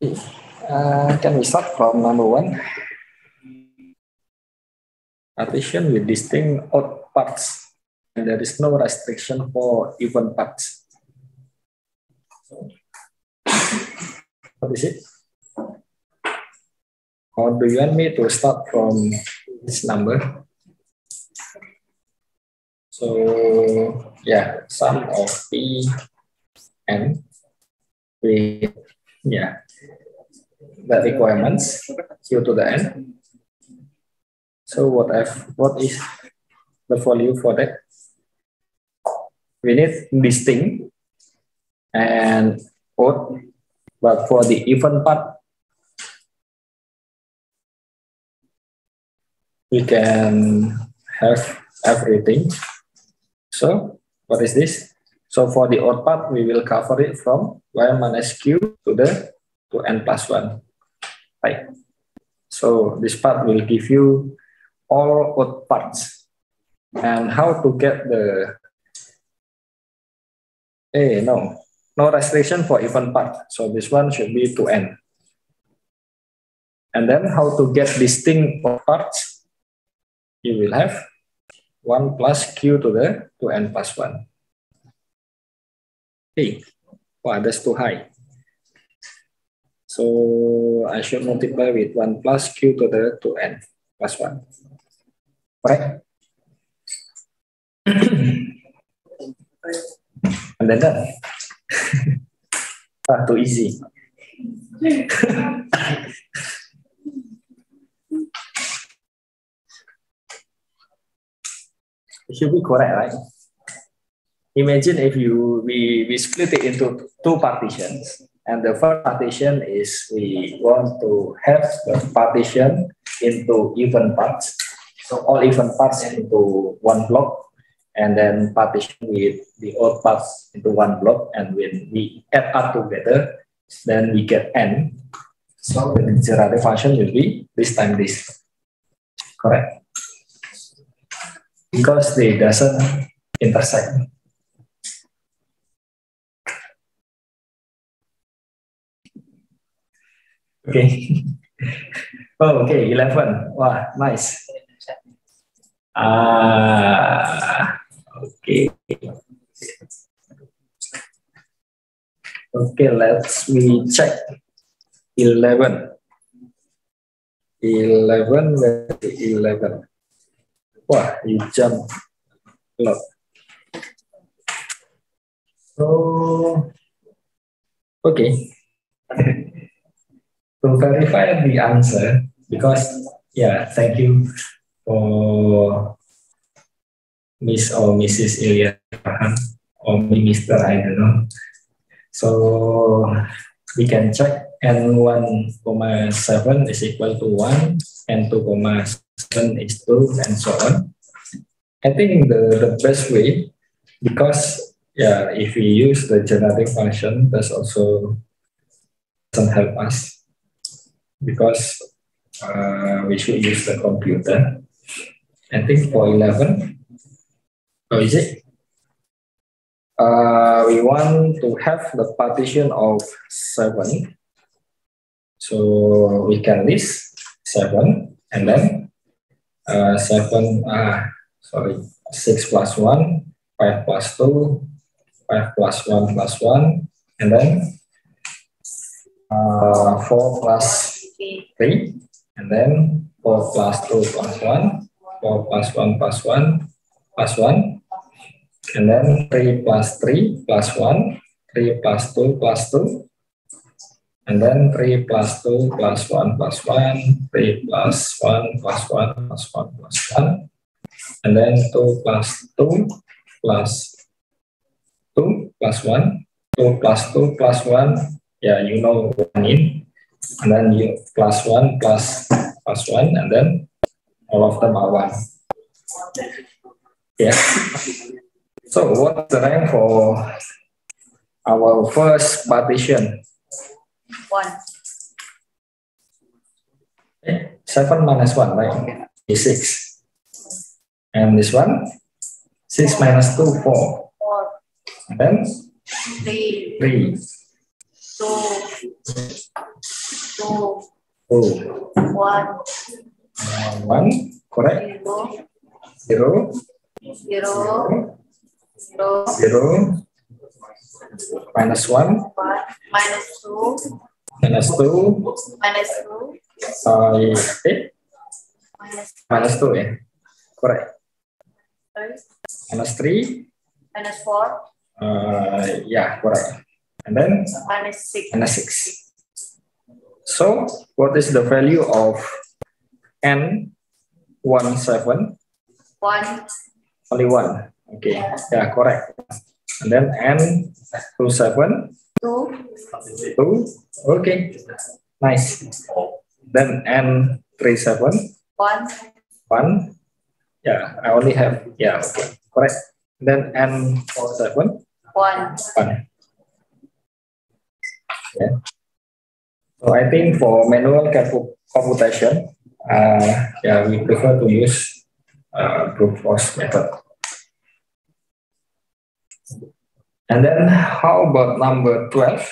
Can we start from number 1? Partition with distinct odd parts, and there is no restriction for even parts. What is it? Or do you want me to start from this number? So yeah, sum of P and P, yeah, the requirements Q to the N. So what is the value for that? We need distinct and odd, but for the even part, we can have everything. So what is this? So for the odd part, we will cover it from y minus q to n plus 1. Right. So this part will give you all odd parts. And how to get the no restriction for even part. So this one should be to n. And then how to get distinct odd parts? You will have 1 plus q to n plus 1. Hey, wow, that's too high. So I should multiply with 1 plus q to n plus 1. Right? And then done. Too easy. It should be correct, right? Imagine if we split it into 2 partitions, and the first partition is we want to have the partition into even parts, so all even parts into 1 block, and then partition with the odd parts into 1 block, and when we add up together, then we get n. So the generative function will be this time this. Correct? Because they doesn't intersect. Okay. Oh, okay, 11. Wow, nice. Okay. Okay, let's check 11. 11. Wah, you jump a lot. So, okay. To verify the answer, because, yeah, thank you for Miss or Mrs. Ilya or Mr. I don't know. So, we can check n1,7 is equal to 1, n2,7 is 2, and so on. I think the best way, because yeah, if we use the generative function, that's also doesn't help us, because we should use the computer. I think for 11, oh, is it? We want to have the partition of 7. So we can list 7, and then 6 plus 1, 5 plus 2, 5 plus 1 plus 1, and then 4 plus 3, and then 4 plus 2 plus 1, 4 plus 1 plus 1 plus 1, and then 3 plus 3 plus 1, 3 plus 2 plus 2, and then 3 plus 2 plus 1 plus 1, 3 plus 1 plus 1 plus 1 plus 1, and then 2 plus 2 plus 2 plus 1, 2 plus 2 plus 1, yeah, you know what I mean, and then you plus 1 plus 1, and then all of them are 1. Yeah. So what's the rank for our first partition? 1. Okay. 7 minus 1, right? Is 6. And this one? 6 minus 2, 4. 4. And then? 3. 3. 2. 2. 2. 1. 1. Correct. 0. 0. 0. 0. Minus 1. Minus 2. Minus 2. Minus 2. Minus 2 ya. Correct. 3. Minus 3. Minus 4. Yeah, correct. And then Minus 6. minus 6. So, what is the value of n17? 1. Only 1. Okay, yeah, correct. And then n27? 2. 2. Okay, nice. Then n37? 1. 1. Yeah, I only have, yeah, okay, correct. Then n47? 1. 1. Yeah. So I think for manual computation, yeah, we prefer to use brute force method. And then how about number 12?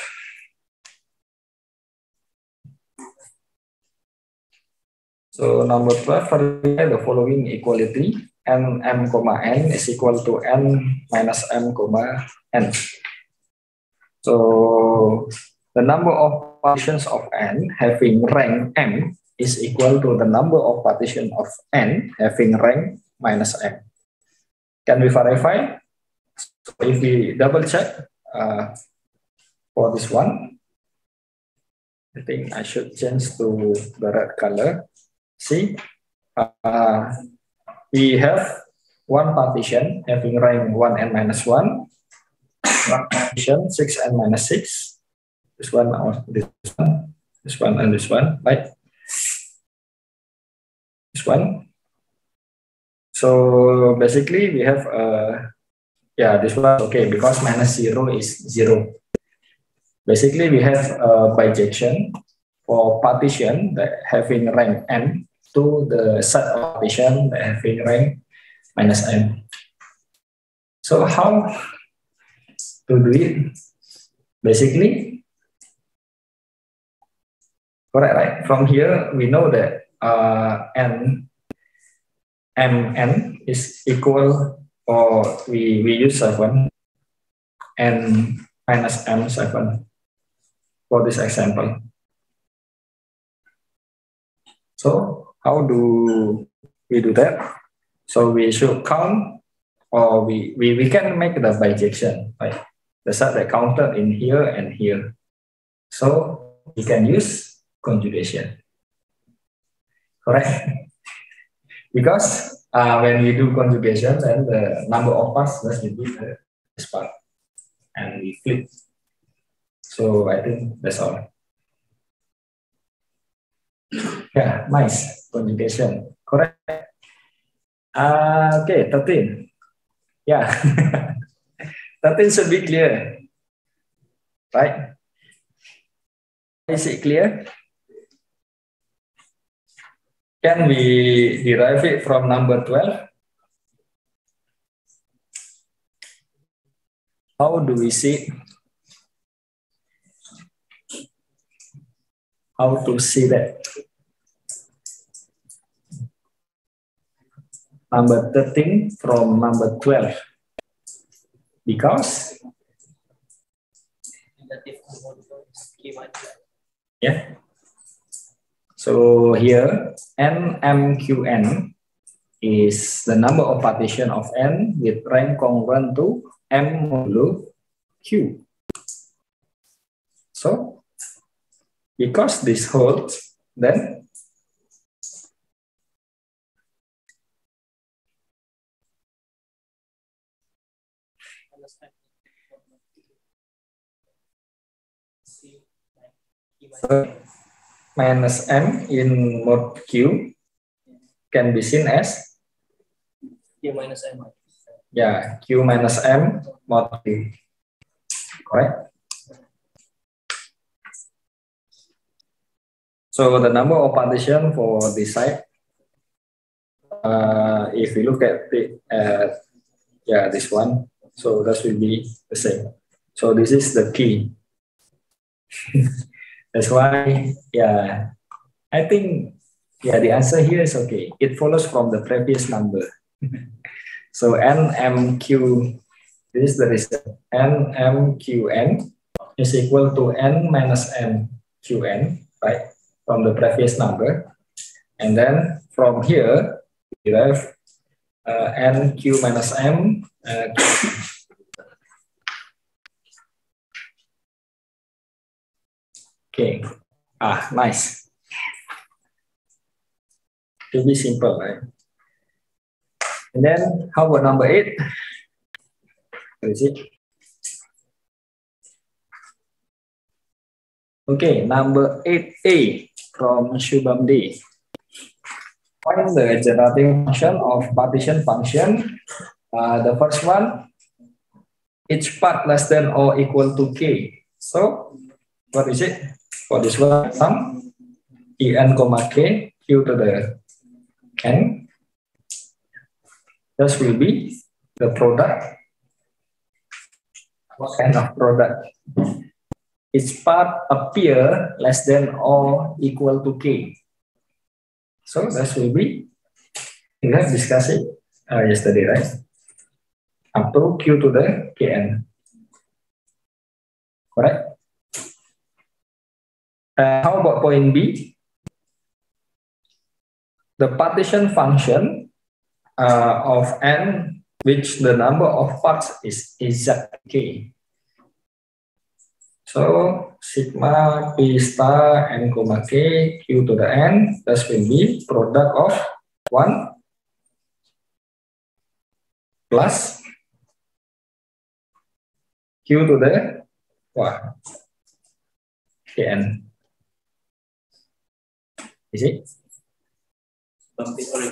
So number 12, verify the following equality: n m, n is equal to n minus m, n. So the number of partitions of n having rank m is equal to the number of partitions of n having rank minus m. Can we verify? So if we double check for this one, I think I should change to the red color. See, we have one partition having rank 1 and minus 1, one partition 6 and minus 6, this one, this one, and this one, right? This one. So basically we have yeah, this one okay because minus 0 is 0. Basically we have a bijection for partition that having rank n to the set of partition that having rank minus m. So how to do it? Basically, correct, right? From here we know that mn is equal, or we use 7 and minus m7 for this example. So how do we do that? So we should count, or we can make the bijection, right? The set that counted in here and here. So we can use conjugation. Correct? Because when we do conjugation, then the number of parts must be this part, and we flip. So I think that's all. Yeah, nice conjugation. Correct. Okay, 13. Yeah, 13 should be clear, right? Is it clear? Can we derive it from number 12? How do we see? How to see that? Number 13 from number 12. Because? Yeah. So here, NMQN is the number of partition of N with rank congruent to M modulo Q. So, because this holds, then minus M in mod Q can be seen as Q minus M. Yeah, Q minus M mod Q. Correct? So the number of partition for this side, if we look at the, yeah, this one, so that will be the same. So this is the key. That's why, yeah, I think, yeah, the answer here is okay. It follows from the previous number. So NMQ, this is the result. NMQN is equal to N minus MQN, right? From the previous number. And then from here, we have NQ minus M. Okay. Nice. To be simple, right? And then how about number 8? What is it? Okay, number 8A from Shubham D. Find the generating function of partition function. The first one, each part less than or equal to K. So, what is it? For this one, sum En, K, Q to the N. This will be the product. What kind of product? Each part appear less than or equal to K. So this will be, we have discussed it yesterday, right? Up to Q to the Kn. Correct? How about point B? The partition function of N, which the number of parts is exact K. So sigma P star N comma K Q to the N, this will be product of 1 plus Q to the 1 Kn. Is it?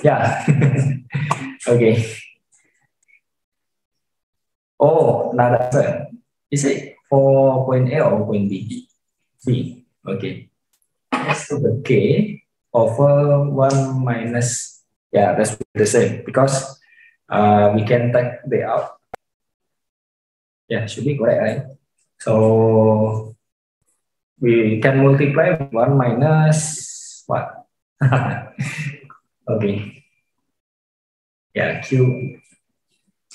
Yeah. Okay. Oh, another answer. Is it for point A or point B? B. Okay. So the K over 1 minus, yeah, that's the same because we can take the out. Yeah, should be correct, right? So we can multiply 1 minus what? Okay. Yeah, Q.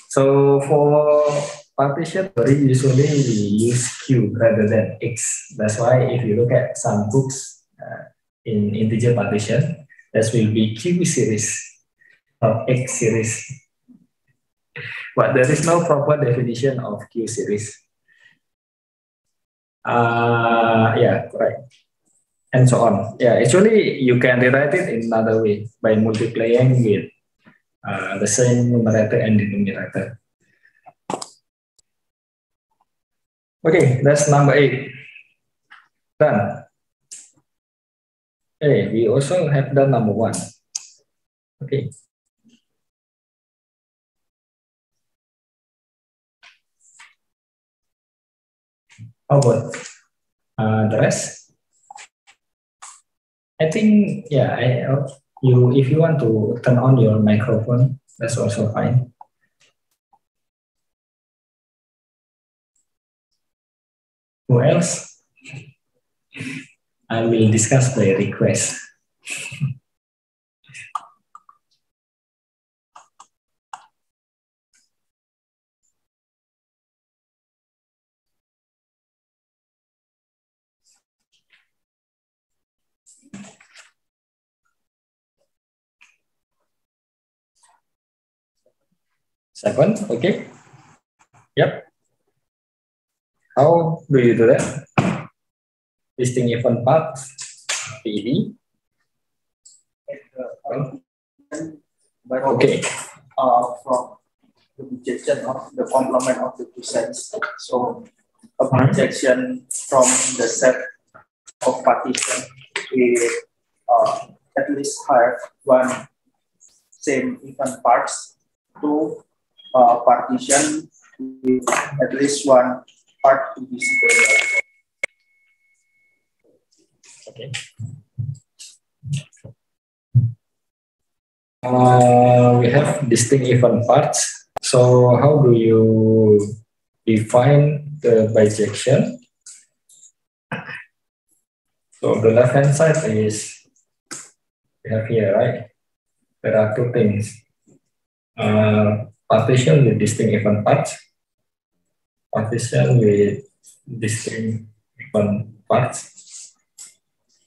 So for partition, usually we use Q rather than X. That's why if you look at some books in integer partition, that will be Q series or X series. But there is no proper definition of Q series. Yeah, correct. And so on. Yeah, actually you can rewrite it in another way by multiplying with the same numerator and denominator. Okay, that's number 8. Done. Hey, we also have done number 1. Okay. How about the rest? I think, yeah, if you want to turn on your microphone, that's also fine. Who else? I will discuss by request. Second, okay. Yep. How do you do that? Listing even parts, PD. Okay. From the projection of the complement of the two sets. So a projection from the set of partition with at least have one same even parts to partition with at least one part to be separate. Okay. We have distinct even parts. So how do you define the bijection? So the left hand side is, we have here, right? There are two things. Partition with distinct even parts. Partition with distinct even parts.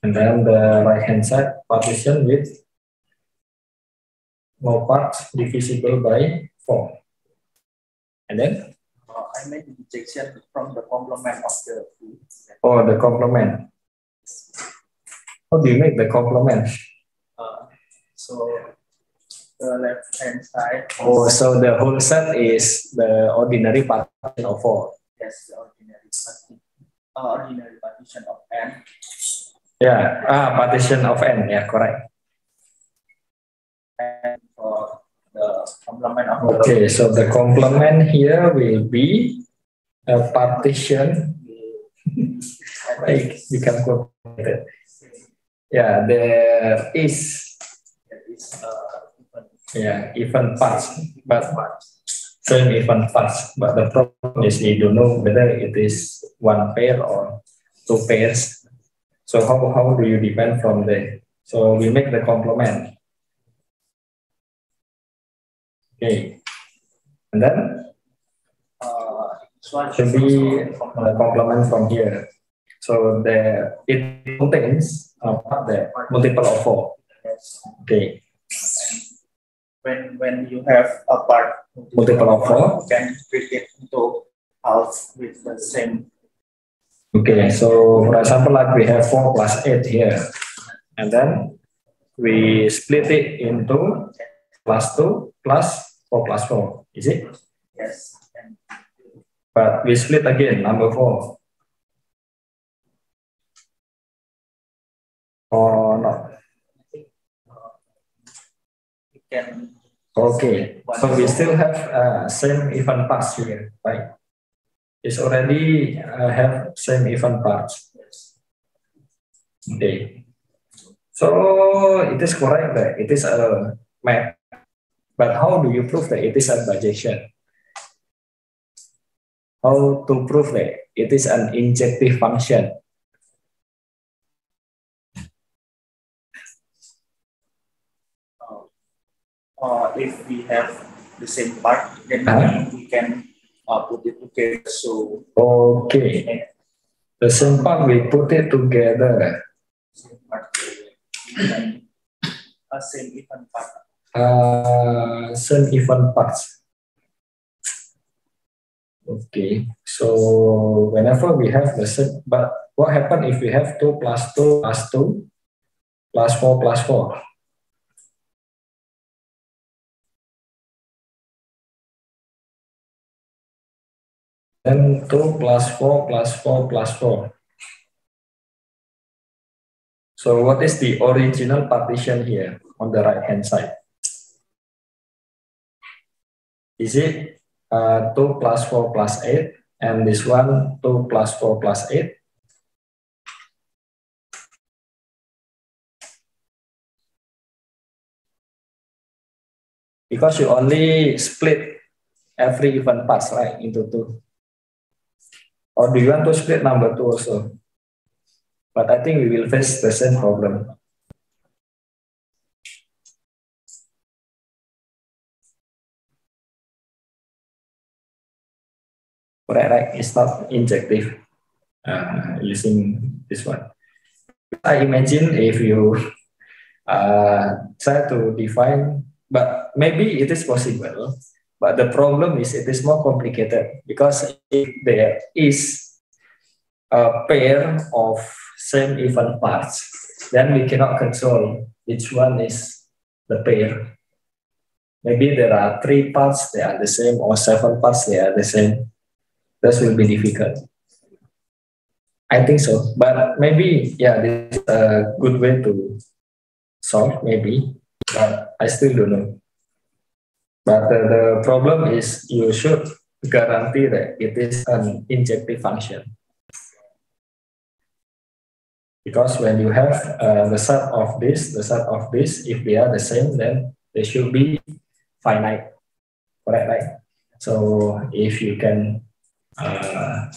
And then the right hand side, partition with more parts divisible by 4. And then? I made the rejection from the complement of the two. Oh, the complement. How do you make the complement? So the left hand side. Oh, so the whole set is the ordinary partition of 4. Yes, the ordinary partition of n. Yeah, partition of n. Yeah, correct. And for the complement of okay, so the complement here will be a partition. Right, become complicated. Yeah, there is. Yeah, even parts, but same even parts. But the problem is we don't know whether it is one pair or two pairs. So how do you depend from there? So we make the complement. Okay, and then should be the complement from here. So it contains the multiple of 4. Okay. When you have a part multiple of 4, you can split it into half with the same. Okay, so for example, like we have 4 plus 8 here, and then we split it into plus 2 plus 4 plus 4, is it? Yes. But we split again, number 4. Or not? Can. Okay, so we still have same even parts here, right? It's already have same even parts. Okay, so it is correct that it is a map, but how do you prove that it is a bijection? How to prove that it is an injective function? If we have the same part, then we can put it together. So okay, the same part we put it together. Same part, same even part. Same even parts. Okay, so whenever we have the same, but what happens if we have 2 plus 2 plus 2 plus 4 plus 4? Then 2 plus 4 plus 4 plus 4. So what is the original partition here on the right hand side? Is it 2 plus 4 plus 8, and this one 2 plus 4 plus 8? Because you only split every even parts, right, into 2. Or do you want to split number 2 also? But I think we will face the same problem. Right? It's not injective using this one. I imagine if you try to define, but maybe it is possible. But the problem is it is more complicated, because if there is a pair of same even parts, then we cannot control which one is the pair. Maybe there are 3 parts, they are the same, or 7 parts, they are the same. This will be difficult. I think so, but maybe, yeah, this is a good way to solve, maybe, but I still don't know. But the problem is you should guarantee that it is an injective function. Because when you have the set of this, if they are the same, then they should be finite, correct, right? So if you can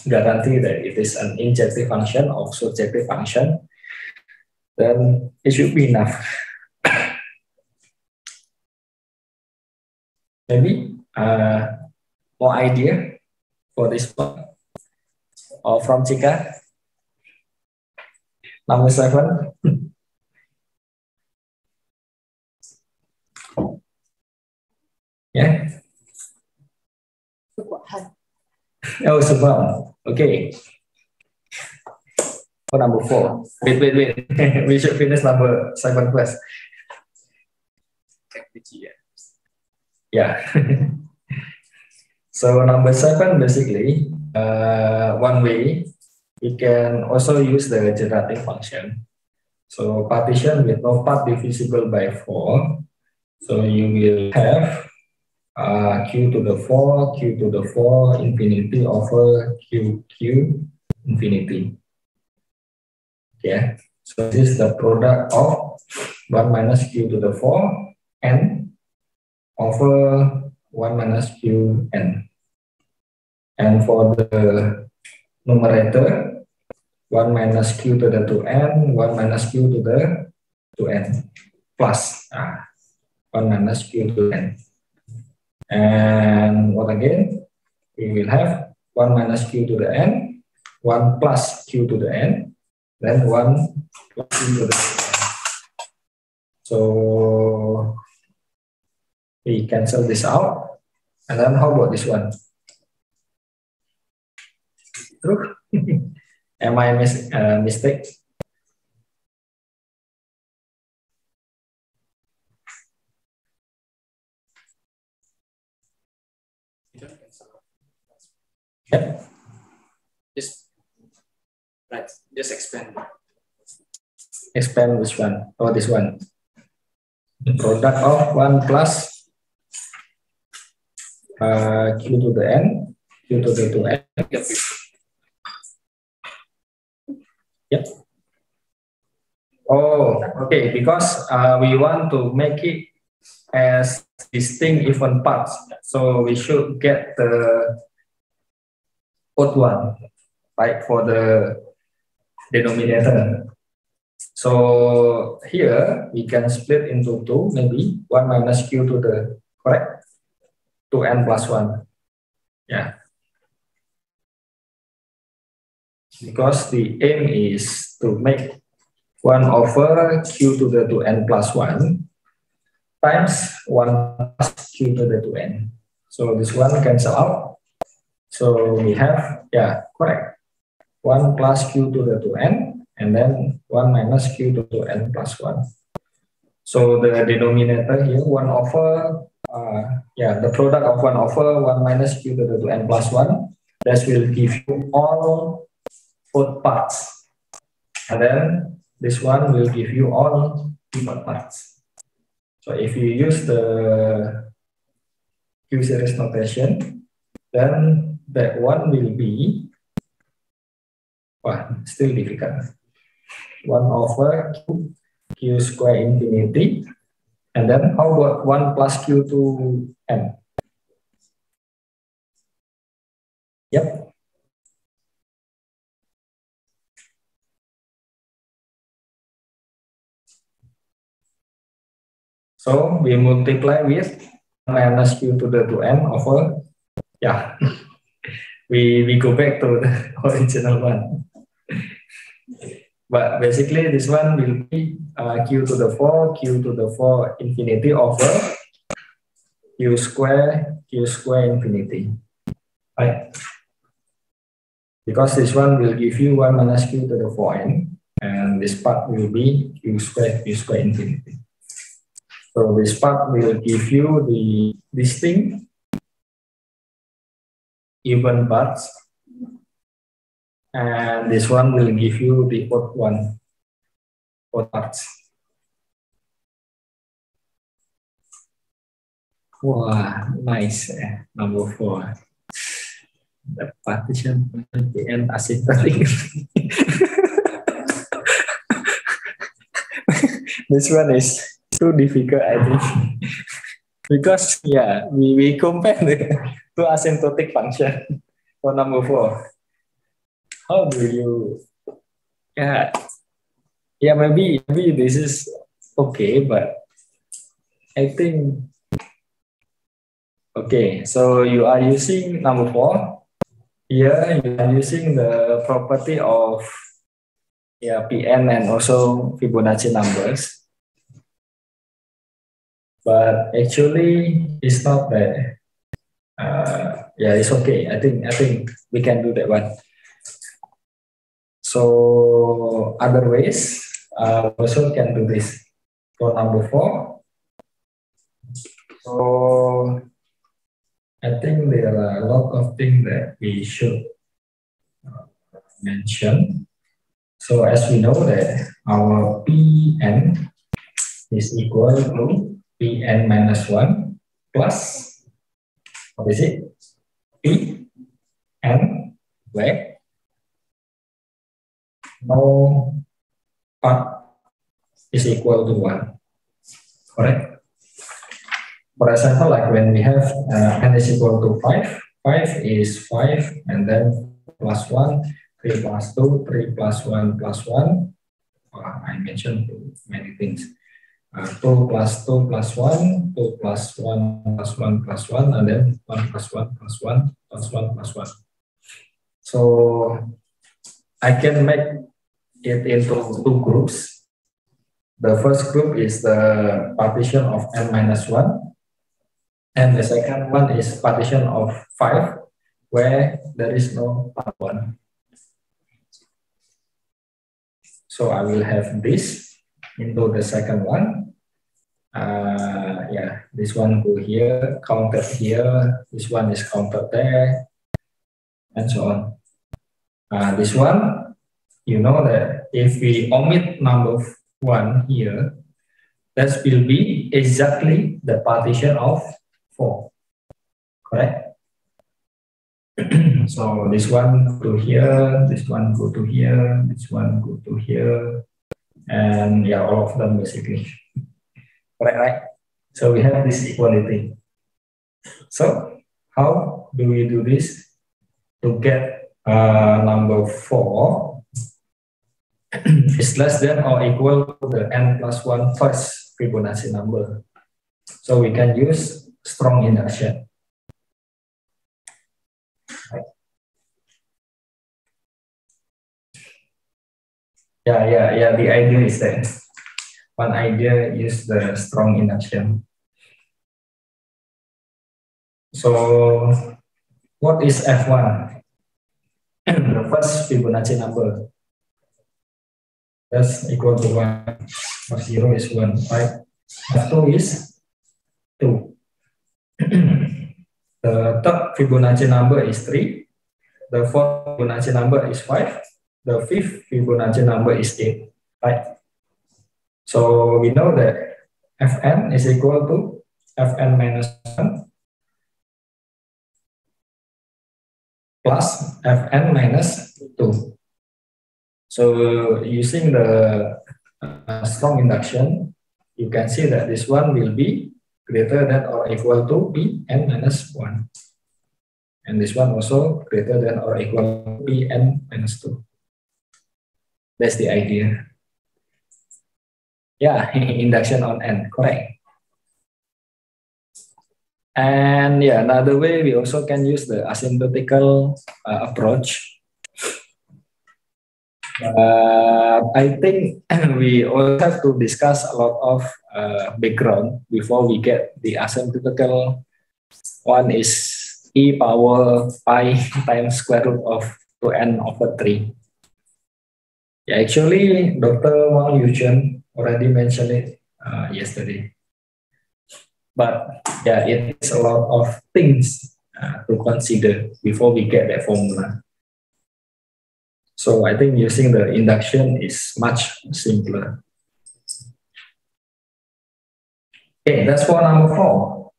guarantee that it is an injective function or surjective function, then it should be enough. Maybe more idea for this one, or from Chika. Number 7. Yeah. Oh, super. Okay. For number 4. Wait. We should finish number 7 first. Yeah. So number 7, basically, one way we can also use the generating function. So partition with no part divisible by 4. So you will have q to the 4, q to the 4 infinity over q infinity. Yeah. So this is the product of 1 minus q to the 4 n over 1 minus q n. And for the numerator, 1 minus q to the 2n, 1 minus q to the 2n, plus 1 minus q to n. And what again? We will have 1 minus q to the n, 1 plus q to the n, then 1 plus q to the n. So we cancel this out. And then how about this one? True? Am I mistake? Yep. Just expand. Expand which one? Oh, this one. The product of 1 plus q to the n, q to the 2n. Yep. Oh, okay. Because we want to make it as distinct even parts, so we should get the odd one, right, for the denominator. So here we can split into 2, maybe 1 minus q to the, correct, 2n plus 1. Yeah. Because the aim is to make 1 over q to the 2n plus 1 times 1 plus q to the 2n. So this one cancel out. So we have, yeah, correct, 1 plus q to the 2n, and then 1 minus q to 2n plus 1. So the denominator here, 1 over, the product of 1 over 1 minus q to the 2n plus 1, that will give you all both parts. And then this one will give you all even parts. So if you use the Q series notation, then that one will be, still difficult. 1 over q square infinity. And then how about 1 plus q to n? Yep. So we multiply with minus q to the 2n over, yeah, we go back to the original one. But basically this one will be q to the 4 infinity over q square infinity, right? Because this one will give you 1 minus q to the 4n, and this part will be q square infinity. So this part will give you the distinct even parts, and this one will give you the odd parts. Wow, nice. Number 4. The partition at the end asymptotic. This one is too difficult, I think. Because, yeah, we compare the two asymptotic function for number 4. How do you, Yeah, maybe this is okay, but I think okay. So you are using number 4. Here you are using the property of PN and also Fibonacci numbers. But actually, it's not that. Yeah, it's okay. I think we can do that one. So other ways also can do this. For number 4. So I think there are a lot of things that we should mention. So as we know that our Pn is equal to Pn minus 1 plus, what is it? Pn where no part is equal to 1. Correct? For example, like when we have n is equal to 5, 5 is 5 and then plus 1, 3 plus 2, 3 plus 1 plus 1. I mentioned many things. 2 plus 2 plus 1, 2 plus 1 plus 1 plus 1, and then 1 plus 1 plus 1 plus 1 plus 1. So I can make it into 2 groups. The first group is the partition of n minus 1. And the second one is partition of 5, where there is no part 1. So I will have this into the second one. This one go here, counted here. This one is counted there, and so on. This one, you know that if we omit number 1 here, that will be exactly the partition of 4, correct? So this one go to here, this one go to here, this one go to here, and yeah, all of them basically. Correct, right? So we have this equality. So how do we do this to get number 4 is less than or equal to the n plus 1 first Fibonacci number? So we can use strong induction. Yeah. The idea is that one idea is the strong induction. So what is F1? The first Fibonacci number. That's equal to 1. F0 is 1, right? F2 is 2. The third Fibonacci number is 3. The fourth Fibonacci number is 5. The fifth Fibonacci number is 8, right? So we know that Fn is equal to Fn minus 1 plus Fn minus 2. So using the strong induction, you can see that this one will be greater than or equal to Pn minus 1. And this one also greater than or equal to Pn minus 2. That's the idea. Yeah, induction on n, correct. And yeah, another way we also can use the asymptotical approach. I think we all have to discuss a lot of background before we get the asymptotical one is e power pi times square root of 2n over 3. Yeah, actually, Dr. Wang Yuchen already mentioned it yesterday. But yeah, it is a lot of things to consider before we get that formula. So I think using the induction is much simpler. Okay, that's for number 4.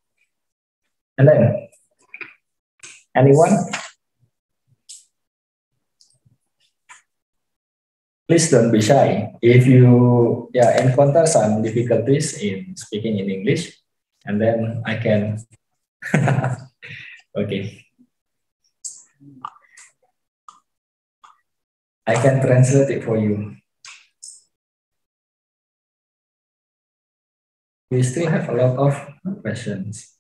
And then, anyone? Please don't be shy. If you encounter some difficulties in speaking in English, and then I can, okay. I can translate it for you. we still have a lot of questions.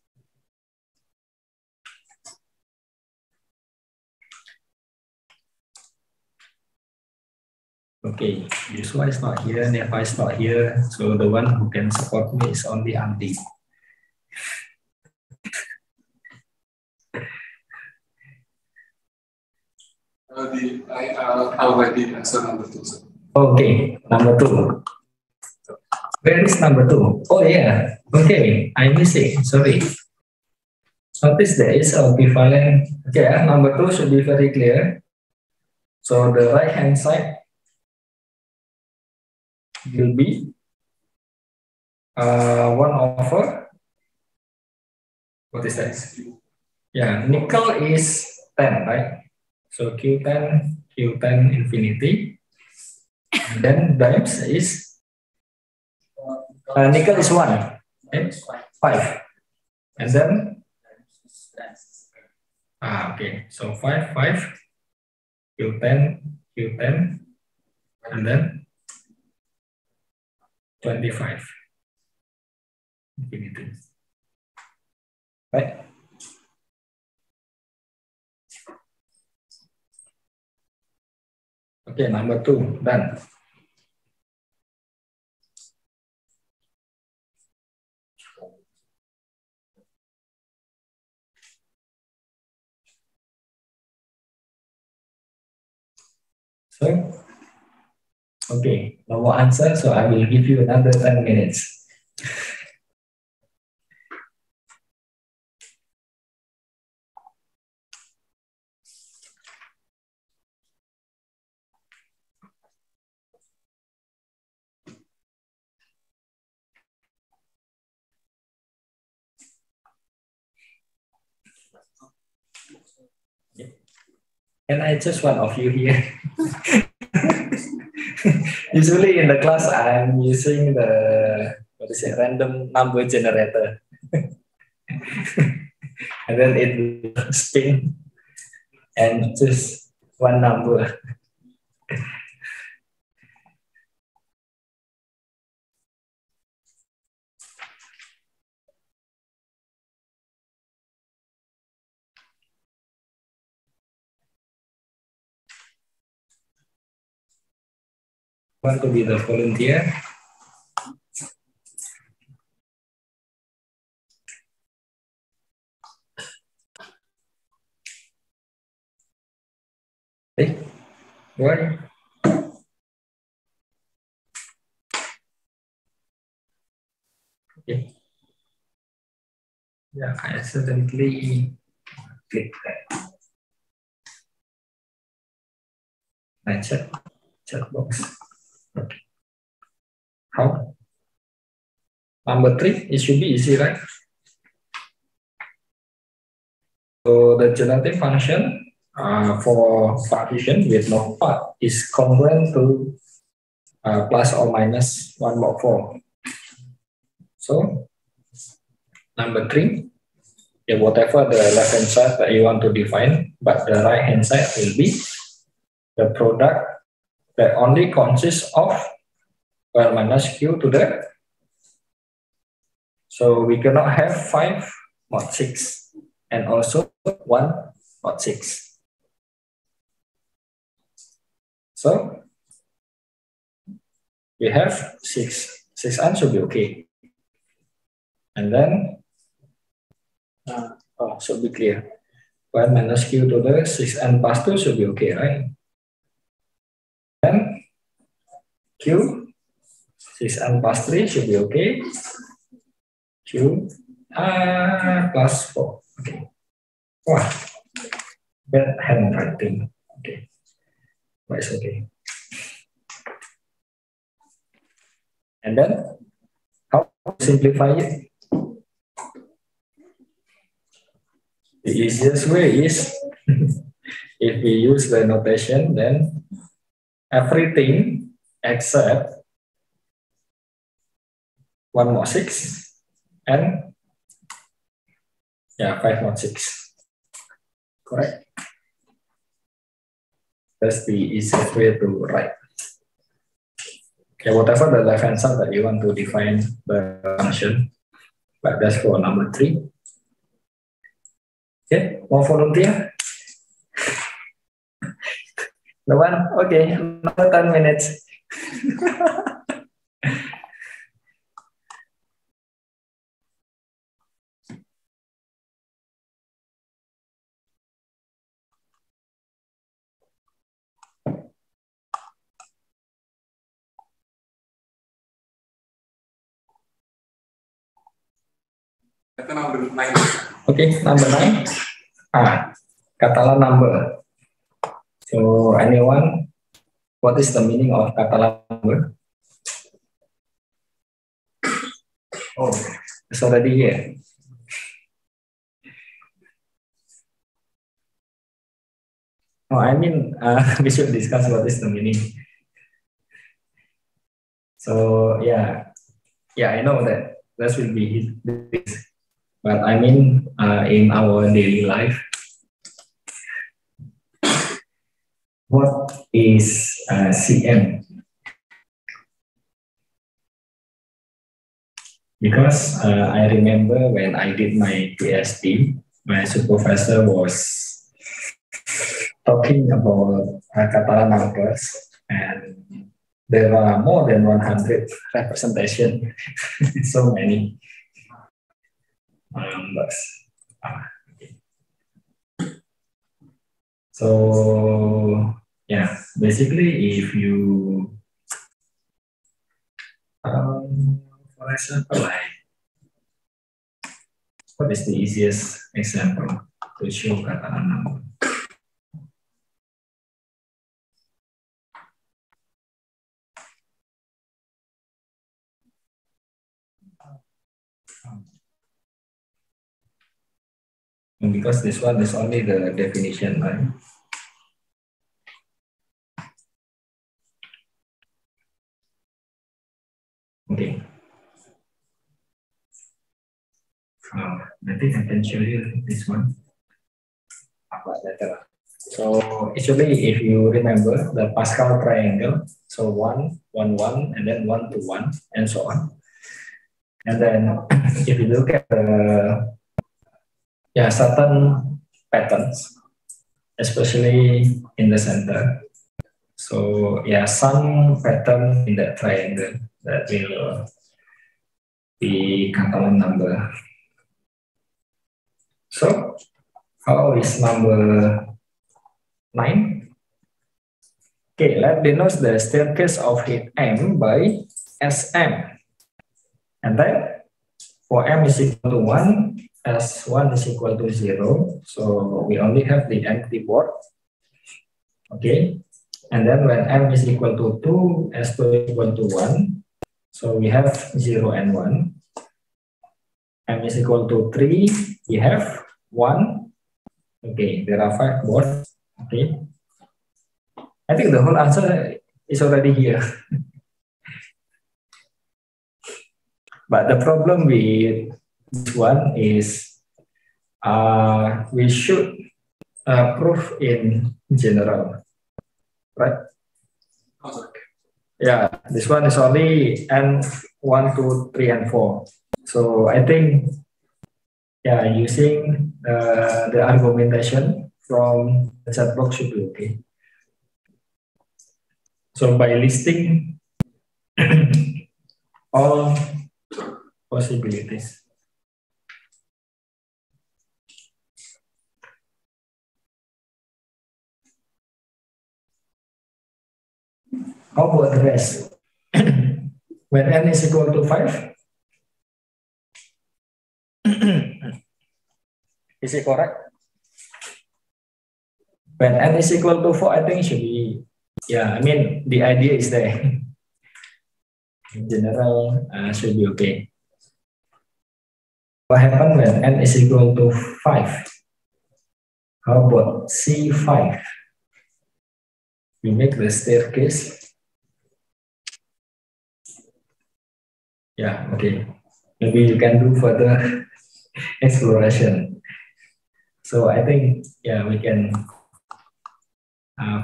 Okay, Joshua is not here, Neva is not here, so the one who can support me is only Andy. I already answered number 2. Sir. Okay, number 2. Where is number 2? Oh yeah, okay, I miss it, sorry. Notice there is a equivalent. Okay, number 2 should be very clear. So the right hand side will be 1 over, what is that? Yeah, nickel is 10, right? So Q10, Q10 infinity. And then dimes is, nickel is 1, okay? 5. And then, okay, so 5, Q10, and then 25 infinity, right? Okay, number 2 done. So, okay, no more answer, so I will give you another 10 minutes. Can I just one of you here? Usually in the class, I'm using the random number generator, and then it will spin and just one number. Want to be the volunteer? Hey, why? Okay. Yeah, I accidentally click that. I check box. Okay. How? Number 3, it should be easy, right? So the generative function for partition with no part is congruent to plus or minus 1 mod 4. So number 3, yeah, whatever the left hand side that you want to define, but the right hand side will be the product that only consists of minus q to the. So we cannot have 5 mod 6 and also 1 mod 6. So we have 6. 6n should be okay. And then, should be clear. 1 minus q to the 6n plus 2 should be okay, right? Then q, 6n plus 3 should be okay. Q plus 4. Okay. Wow. Bad handwriting. Okay. But it's okay. And then, how to simplify it? The easiest way is if we use the notation, then everything except 1 mod 6 and 5 mod 6. Correct? That's the easiest way to write. Okay, whatever the left hand side that you want to define the function, but that's for number 3. Okay, more volunteer? No one? Okay, another 10 minutes. Number 9. Okay, number 9. Catalan number. So anyone, what is the meaning of Catalan number? Oh, it's already here. Oh, I mean, we should discuss what is the meaning. So yeah, I know that will be this, but I mean, in our daily life, what is CM? Because I remember when I did my PhD, my supervisor was talking about Catalan numbers, and there are more than 100 representation, so many numbers. So yeah, basically, if you, for example, like, what is the easiest example to show Catalan number? Because this one is only the definition, right? Okay. I think I can show you this one. So actually, if you remember the Pascal triangle, so 1, 1, 1, and then 1 to 1, and so on. And then if you look at the certain patterns, especially in the center. So some pattern in that triangle that will be Catalan number. So how is number 9? Okay, let denote the staircase of heat M by Sm. And then for M is equal to 1, S1 is equal to 0. So we only have the empty board. Okay. And then when M is equal to 2, S2 is equal to 1. So we have 0 and 1. M is equal to 3, we have 1. Okay, there are 5 boards. Okay. I think the whole answer is already here. But the problem with this one is we should prove in general, right? Yeah, this one is only N1, 2, 3, and 4. So I think, using the argumentation from the chat box should be okay. So by listing all possibilities. How about the rest? When n is equal to 5, is it correct? When n is equal to 4, I think it should be, I mean, the idea is there. In general, should be okay. What happens when n is equal to 5? How about C5? We make the staircase. Yeah, okay. Maybe you can do further exploration. So I think, we can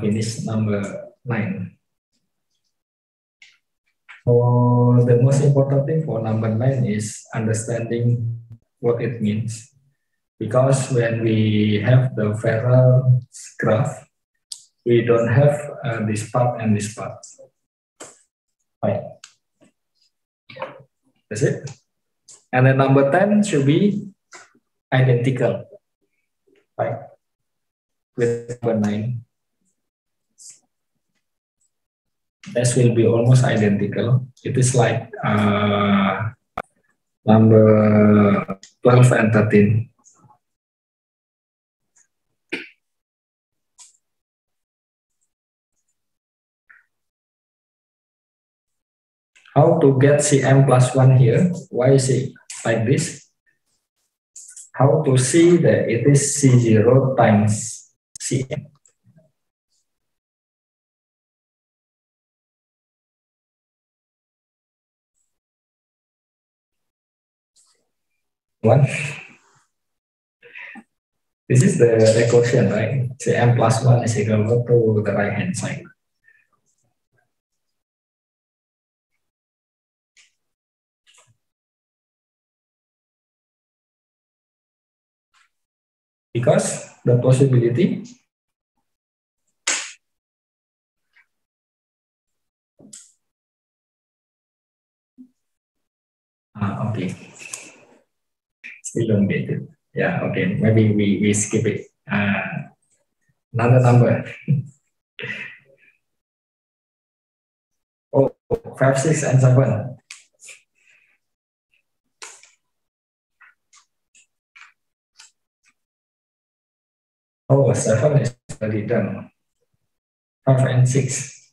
finish number 9. So the most important thing for number 9 is understanding what it means. Because when we have the ferrule graph, we don't have this part and this part. Right. That's it. And then number 10 should be identical. Right. With number 9. This will be almost identical. It is like number 12 and 13. How to get Cm plus 1 here? Why is it like this? How to see that it is C0 times Cm? One. This is the equation, right? Cm plus 1 is equal to the right hand side. Because the possibility okay. Still don't get it. Yeah, okay. Maybe we skip it. Another number. Oh, 5, 6, and 7. Oh, 7 is already done. 5 and 6.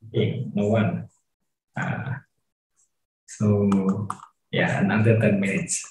Okay, no one. So, yeah, another 10 minutes.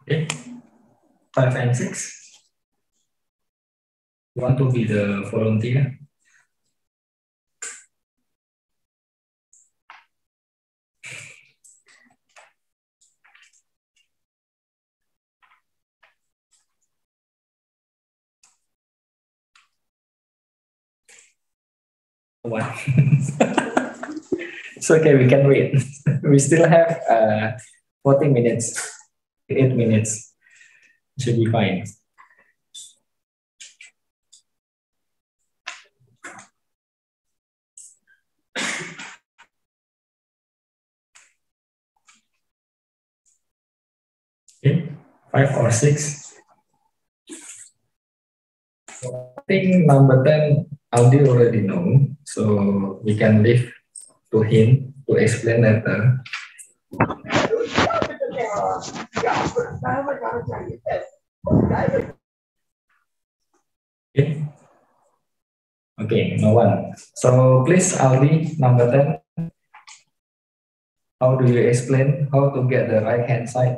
Okay, 5 and 6. You want to be the volunteer? One. It's okay, we can wait. We still have 40 minutes, 8 minutes. Should be fine. Okay, 5 or 6. So I think number 10, Aldi already know, so we can leave to him to explain later. Okay. Okay, no one. So please, Aldi, number 10. How do you explain how to get the right hand side?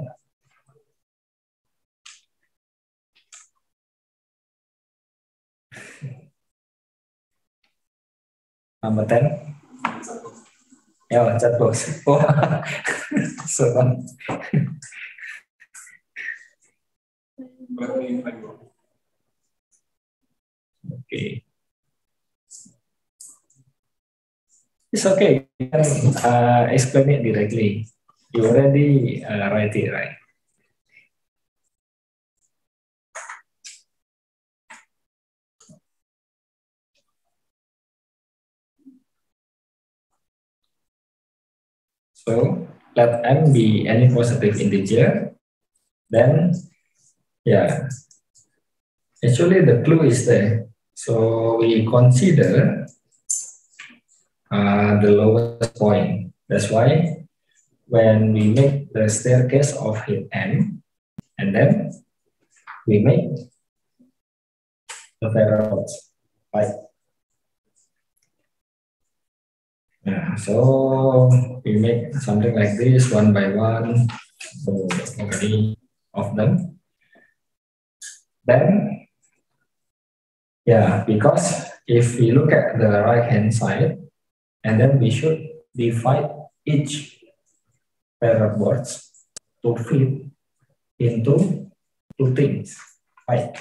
Number 10. Yeah, chat box. Oh, so Okay. It's okay. You can explain it directly. You already write it, right? So let m be any positive integer. Then, yeah, actually the clue is there. So we consider the lowest point. That's why when we make the staircase of height m, and then we make the variables, right? Yeah, so we make something like this one by one. So many of them. Then, yeah, because if we look at the right hand side, and then we should divide each pair of boards to fit into two things, right?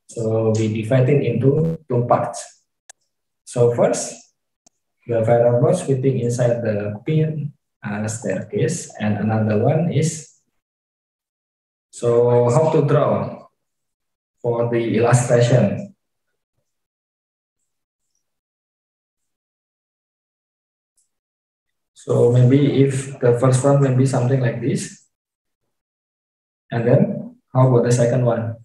So we divide it into two parts. So first, the variables fitting inside the pin staircase, and another one is, so how to draw for the illustration. So maybe if the first one may be something like this, and then how about the second one?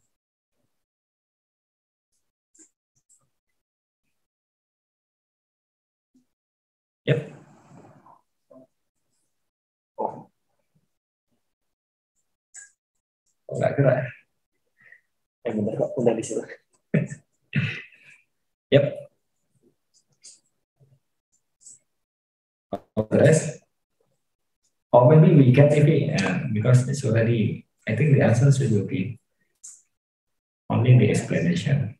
Yep. Oh. Enggak gerak. Benar kok, udah di situ. Yep. The rest? Or maybe we can maybe because it's already, I think the answers will be only the explanation.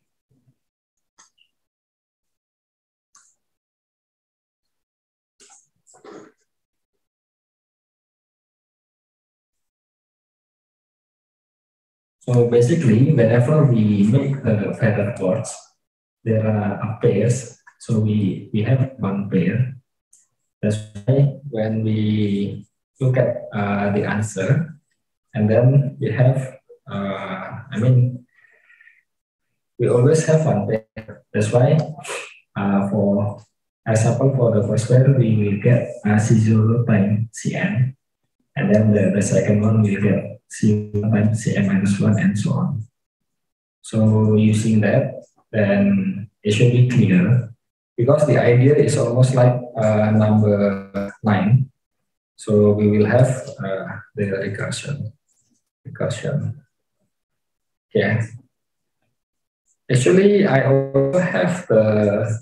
So basically, whenever we make the feather boards, there are pairs. So we have one pair. That's why when we look at the answer, and then we have, we always have one pair. That's why for example, for the first pair, we will get C0 times Cn, and then the second one we get C1 times Cn minus 1, and so on. So using that, then it should be clear, because the idea is almost like number 9. So we will have the recursion. Yeah. Actually, I also have the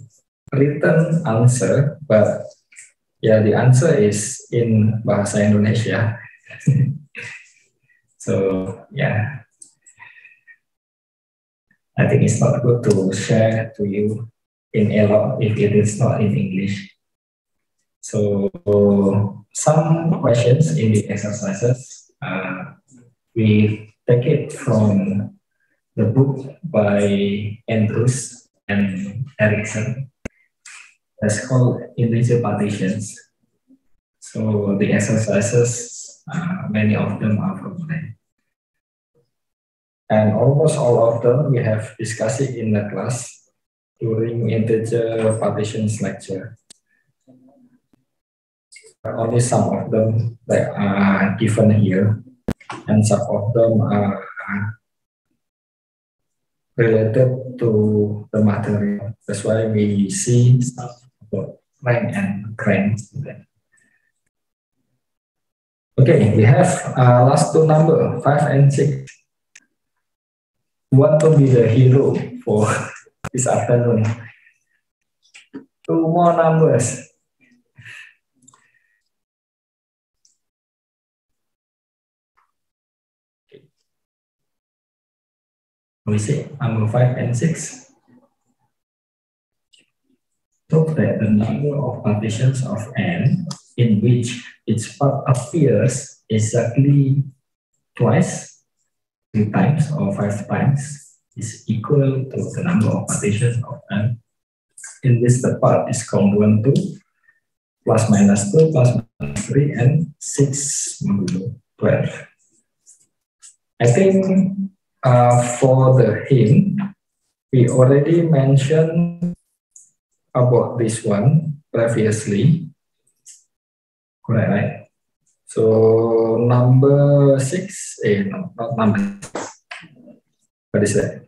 written answer, but yeah, the answer is in Bahasa Indonesia. So yeah, I think it's not good to share to you in Elo if it is not in English. So some questions in the exercises, we take it from the book by Andrews and Erickson. That's called integer partitions. So the exercises, many of them are from there. And almost all of them we have discussed it in the class during integer partitions lecture. Only some of them that are given here, and some of them are related to the material. That's why we see stuff about rank and crank. Okay, we have last two number, 5 and 6. Who want to be the hero for this afternoon? Two more numbers. We see number 5 and 6. Note that the number of partitions of n in which each part appears exactly twice, 3 times, or 5 times is equal to the number of partitions of n. In this, the part is congruent to plus minus 2, plus minus 3, and 6 modulo 12. I think for the hint, we already mentioned about this one previously. Correct, right? So number 6, no, not number 6. What is that?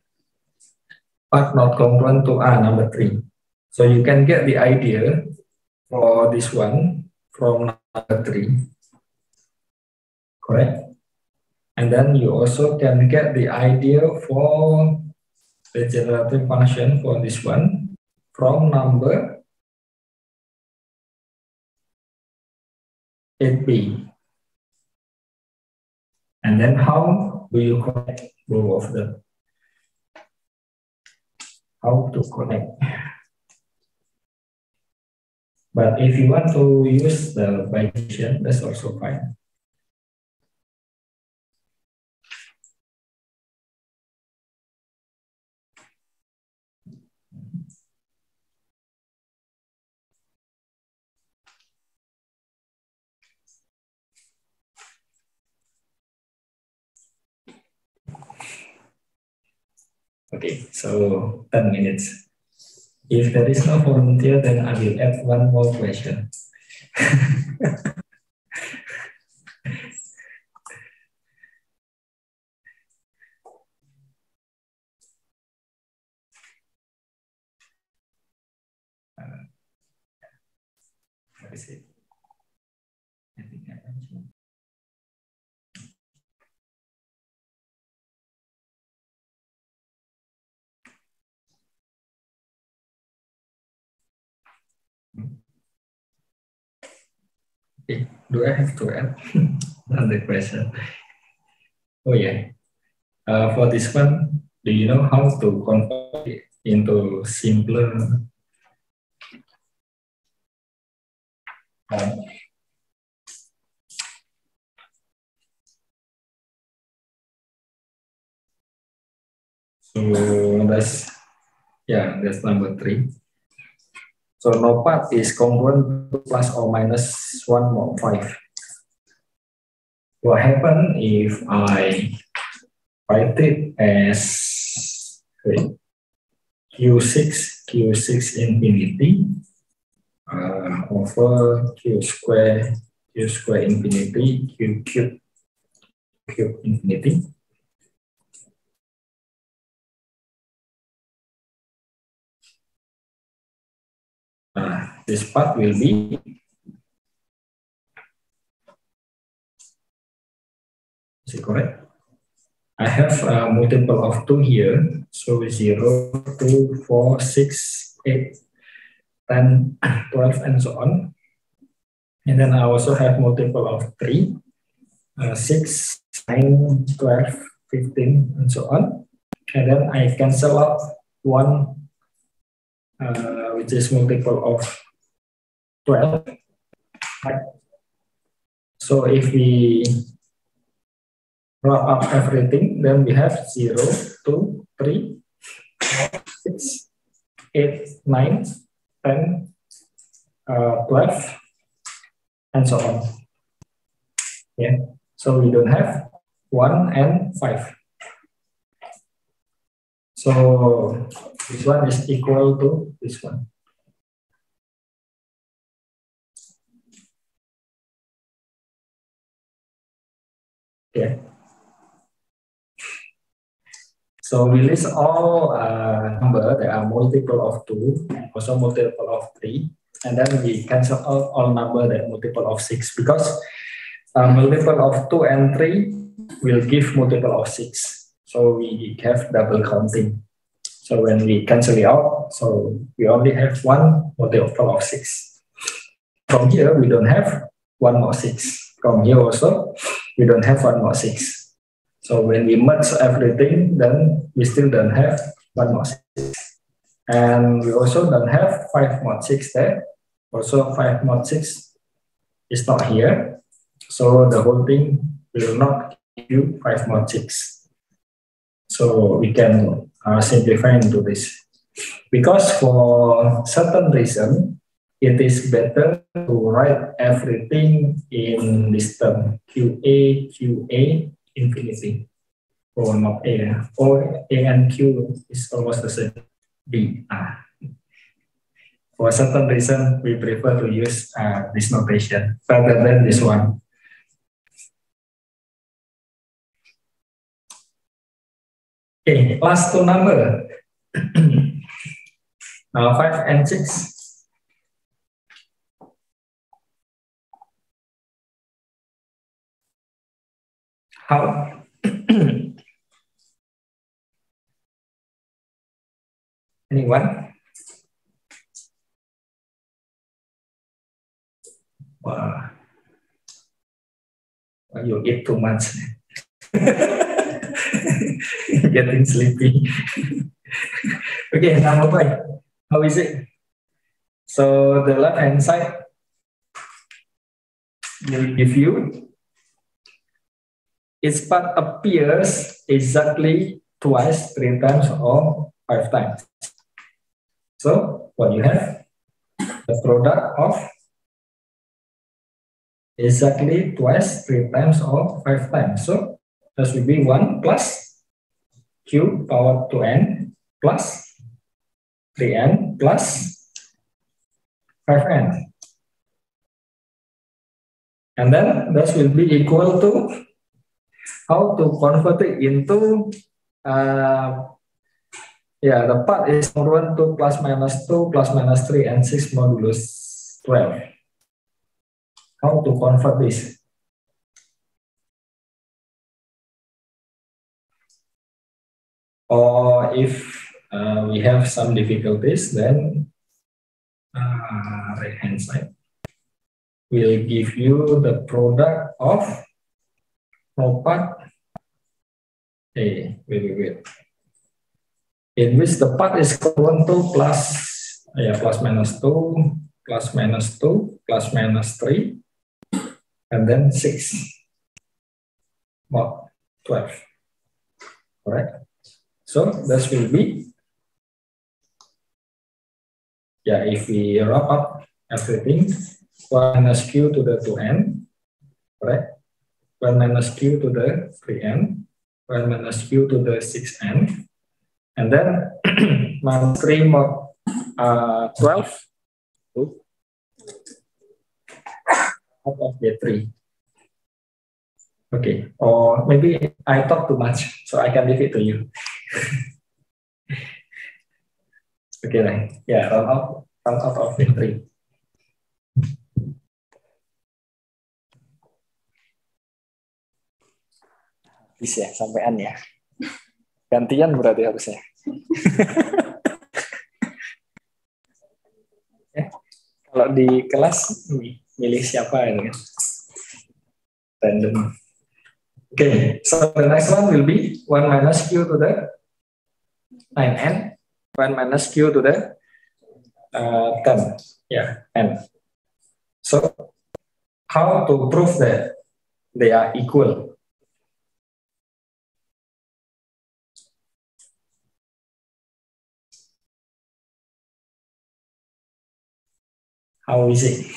Part not congruent to number 3. So you can get the idea for this one from number 3. Correct? And then you also can get the idea for the generative function for this one from number 8b. And then how do you connect both of them? How to connect? But if you want to use the Bayesian, that's also fine. Okay, so 10 minutes. If there is no volunteer, then I will add one more question. What is it? I think I mentioned. Okay. Do I have to add another question? Oh yeah. For this one, do you know how to convert it into simpler? So that's number 3. So no part is congruent to plus or minus 1 mod 5. What happens if I write it as Q6 infinity over Q square infinity, Q cube infinity. This part will be is it correct? I have a multiple of 2 here, so 0, 2, 4, 6, 8, 10, 12, and so on. And then I also have multiple of 3, 6, 9, 12, 15, and so on. And then I cancel out 1, which is multiple of 12. Right? So if we wrap up everything, then we have 0, 2, 3, 6, 8, 9, 10, 12, and so on. Yeah. So we don't have 1 and 5. So this one is equal to this one. Yeah. So we list all numbers that are multiple of 2, also multiple of 3, and then we cancel out all numbers that are multiple of 6, because multiple of 2 and 3 will give multiple of 6. So we have double counting. So when we cancel it out, so we only have 1 multiple of 6. From here, we don't have 1 more 6. From here also, we don't have 1 more 6. So when we merge everything, then we still don't have 1 mod 6. And we also don't have 5 mod 6 there. Also 5 mod 6 is not here. So the whole thing will not give you 5 mod 6. So we can simplify into this. Because for certain reason, it is better to write everything in this term, QA, infinity, or not A, or A and Q is almost the same, B. For certain reason, we prefer to use this notation rather than this one. Okay, last two number, 5 and 6. How? Anyone? Wow. You eat too much. Getting sleepy. Okay, number 5. How is it? So the left hand side will give you its part appears exactly twice, 3 times, or 5 times. So what you have? The product of exactly twice, 3 times, or 5 times. So this will be 1 plus q power 2n plus 3n plus 5n. And then this will be equal to, how to convert it into, the part is 1 to plus minus 2 plus minus 3 and 6 modulus 12. How to convert this? Or if we have some difficulties, then right hand side will give you the product of part A. Wait. In which the part is 1 to plus minus 2 plus minus 2 plus minus 3 and then 6 mod 12. Correct? So this will be, if we wrap up everything, 1 minus q to the 2n, correct? 1 minus q to the 3n, 1 minus q to the 6n, and then minus 3 mod 12 out of the 3. Okay, or maybe I talk too much, so I can leave it to you. Okay, right. Yeah, round out of the 3. Bisa sampean ya. Gantian berarti harusnya. Kalau di kelas milih siapa ini kan? Random. Okay, so the next one will be 1 minus q to the 9n, 1 minus q to the 10, n. So how to prove that they are equal? How is it?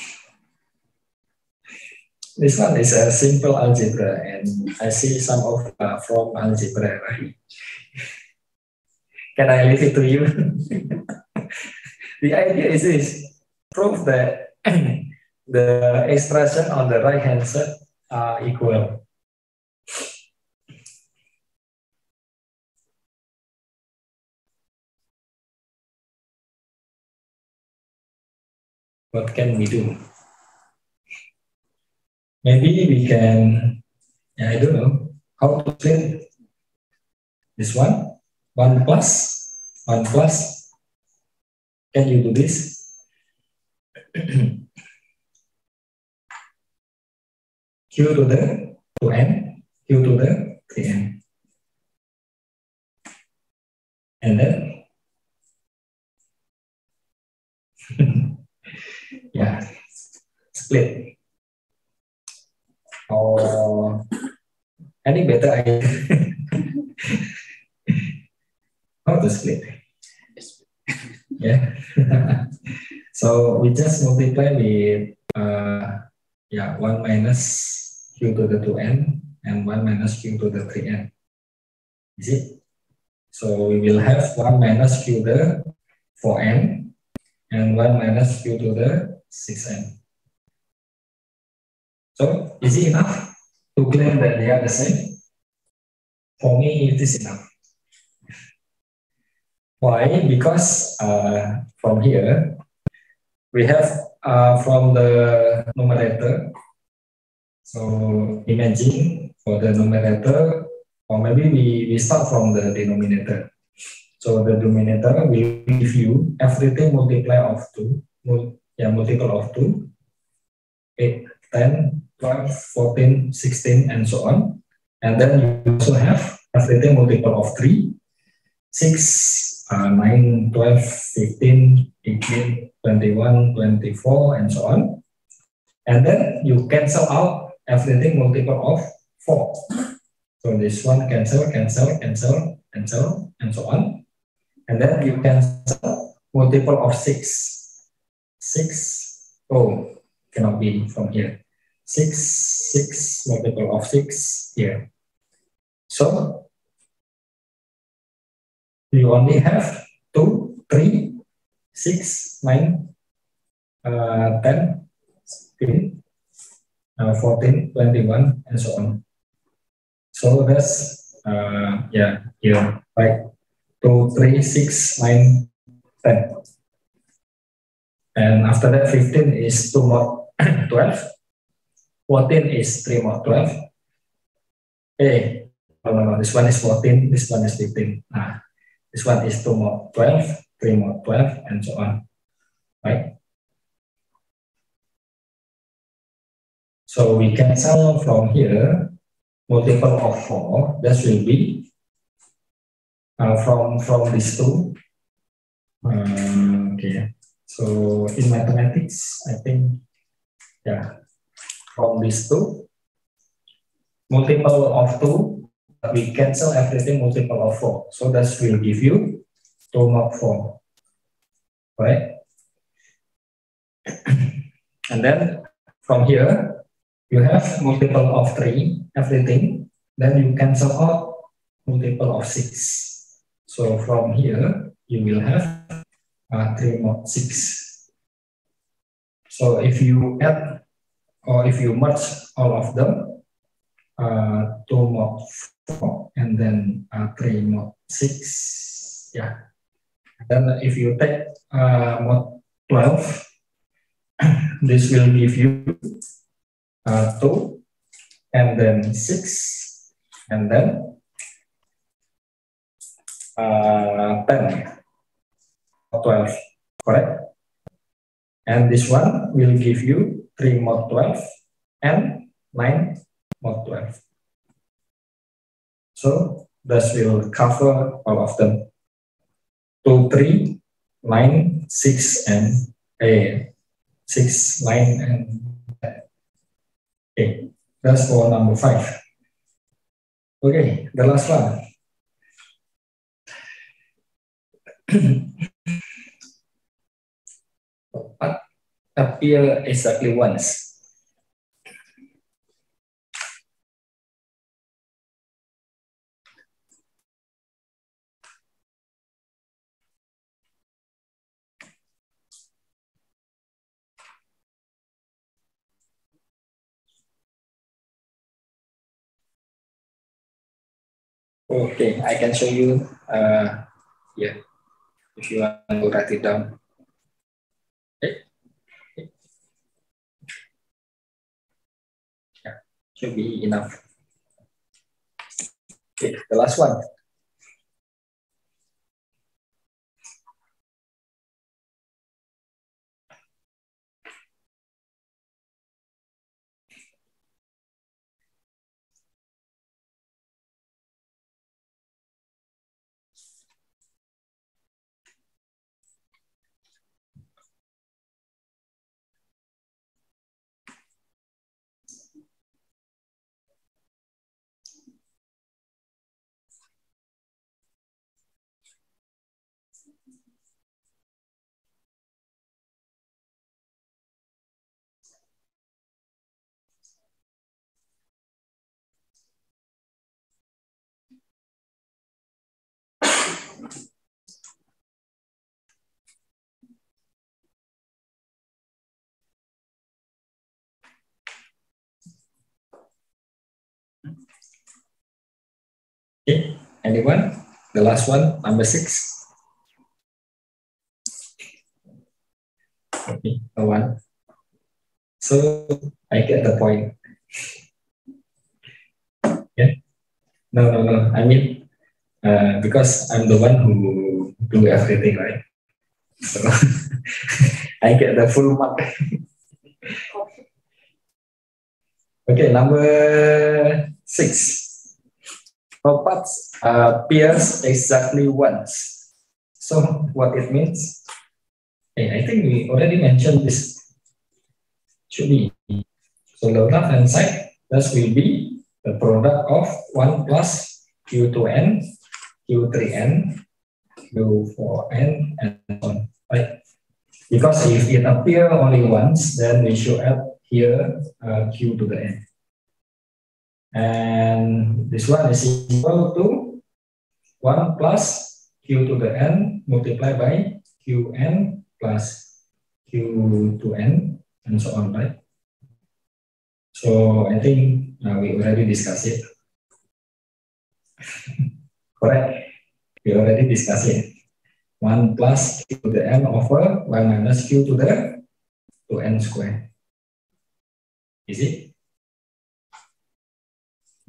This one is a simple algebra, and I see some of from algebra, right? Can I leave it to you? The idea is this: prove that the expression on the right hand side are equal. What can we do? Maybe we can, I don't know, how to say this one? 1 plus. Can you do this? Q to the 2n, Q to the 3n. And then, split. Or any better idea? How to split? Yeah. So we just multiply with 1 minus q to the 2n and 1 minus q to the 3n. Is it? So we will have 1 minus q to the 4n and 1 minus q to the 6n. So is it enough to claim that they are the same? For me, it is enough. Why? Because from here, we have from the numerator. So imagine for the numerator, or maybe we start from the denominator. So the denominator will give you everything multiply of 2, multiple of 2, 8, 10, 12, 14, 16, and so on. And then you also have everything multiple of 3, 6, 9, 12, 15, 18, 21, 24, and so on. And then you cancel out everything multiple of 4. So this one cancel, cancel, cancel, cancel, and so on. And then you cancel multiple of 6. 6, oh, cannot be from here. 6 multiple of 6 here. So you only have 2, 3, 6, 9, 10, 15, 14, 21, and so on. So that's, here, like 2, 3, 6, 9, 10. And after that, 15 is 2 mod 12. 14 is 3 mod 12. No, this one is 14, this one is 15. This one is 2 mod 12, 3 mod 12, and so on. Right? So we cancel from here multiple of 4. That will be from these two. Okay. So in mathematics, I think, from these two, multiple of 2, we cancel everything multiple of 4. So that will give you 2 mod 4. Right? And then from here, you have multiple of 3, everything. Then you cancel out multiple of 6. So from here, you will have 3 mod 6. So if you add or if you merge all of them, 2 mod 4 and then 3 mod 6. Yeah. Then if you take mod 12, this will give you 2 and then 6 and then 10 or 12, correct? And this one will give you 3 mod 12 and 9 mod 12. So this will cover all of them. 2, 3, 9, 6, and 6, 9, and 10. Okay, that's for number 5. Okay, the last one. What appear exactly once? Okay, I can show you here if you want to write it down. Okay. Yeah, should be enough. Okay, the last one. Okay, anyone? The last one, number 6. Okay, no one. So I get the point. Yeah. No. I mean, because I'm the one who do everything, right? So I get the full mark. Okay, number 6. Robots appears exactly once. So what it means? I think we already mentioned this. Should be. So the left hand side, this will be the product of 1 plus Q2n, Q3n, Q4n, and so on. Right? Because if it appears only once, then we should add here Q to the n. And this one is equal to 1 plus Q to the n multiplied by Qn plus Q to n, and so on, right? So I think we already discussed it. Correct? We already discussed it. 1 plus Q to the n over 1 minus Q to the n square. Is it?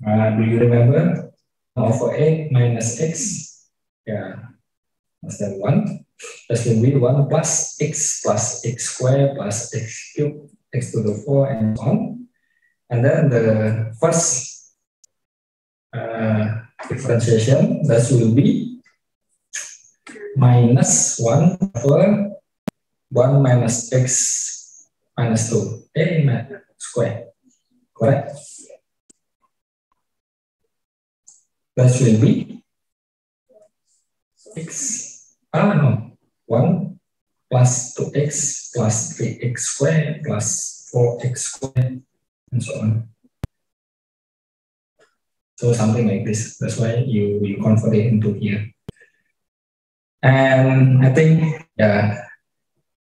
Do you remember? Over 8 minus x, yeah, less than 1. That will be 1 plus x square plus x cubed, x to the 4, and so on. And then the first differentiation, that will be minus 1 over 1 minus x minus 2, a square, correct? That will be x, 1 plus 2x plus 3x square plus 4x square, and so on. So something like this. That's why you convert it into here. And I think, yeah,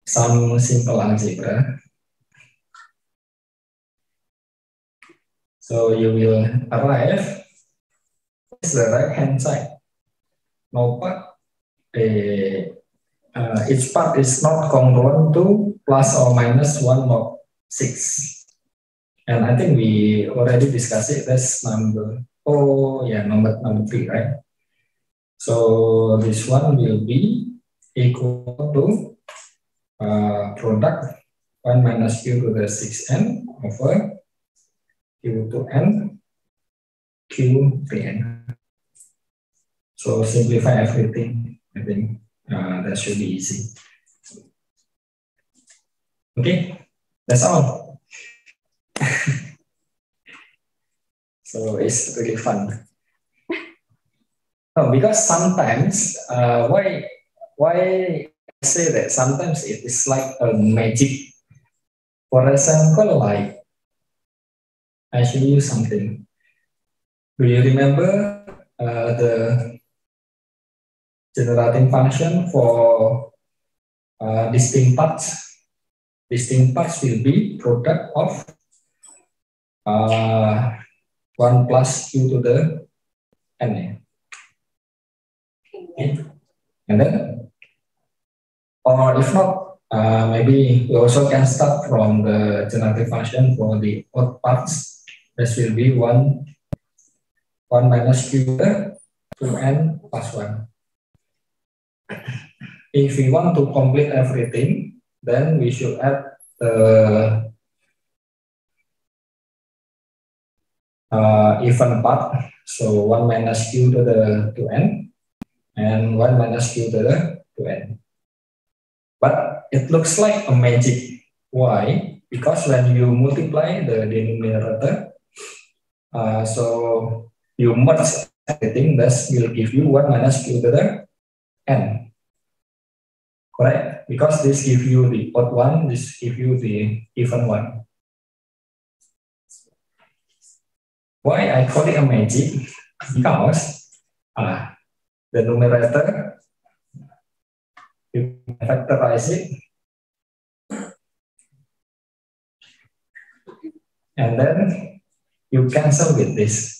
some simple algebra. So you will arrive, it's the right hand side. No part, each part is not congruent to plus or minus 1 mod 6. And I think we already discussed it. That's number 3, right? So this one will be equal to product 1 minus Q to the 6n over Q to n Q3n. So simplify everything. I think that should be easy. Okay, that's all. So it's really fun. No, because sometimes why I say that sometimes it is like a magic. For example, like I show you something. Do you remember the generating function for distinct parts? Distinct parts will be product of 1 plus Q to the n. Okay. And then, or if not, maybe we also can start from the generative function for the odd parts. This will be 1 minus Q to n plus 1. If we want to complete everything, then we should add the even part. So 1 minus Q to the n and 1 minus Q to the n. But it looks like a magic. Why? Because when you multiply the denominator, so you merge everything, that will give you 1 minus Q to the n. Correct? Because this gives you the odd one, this gives you the even one. Why I call it a magic? Because the numerator, you factorize it, and then you cancel with this.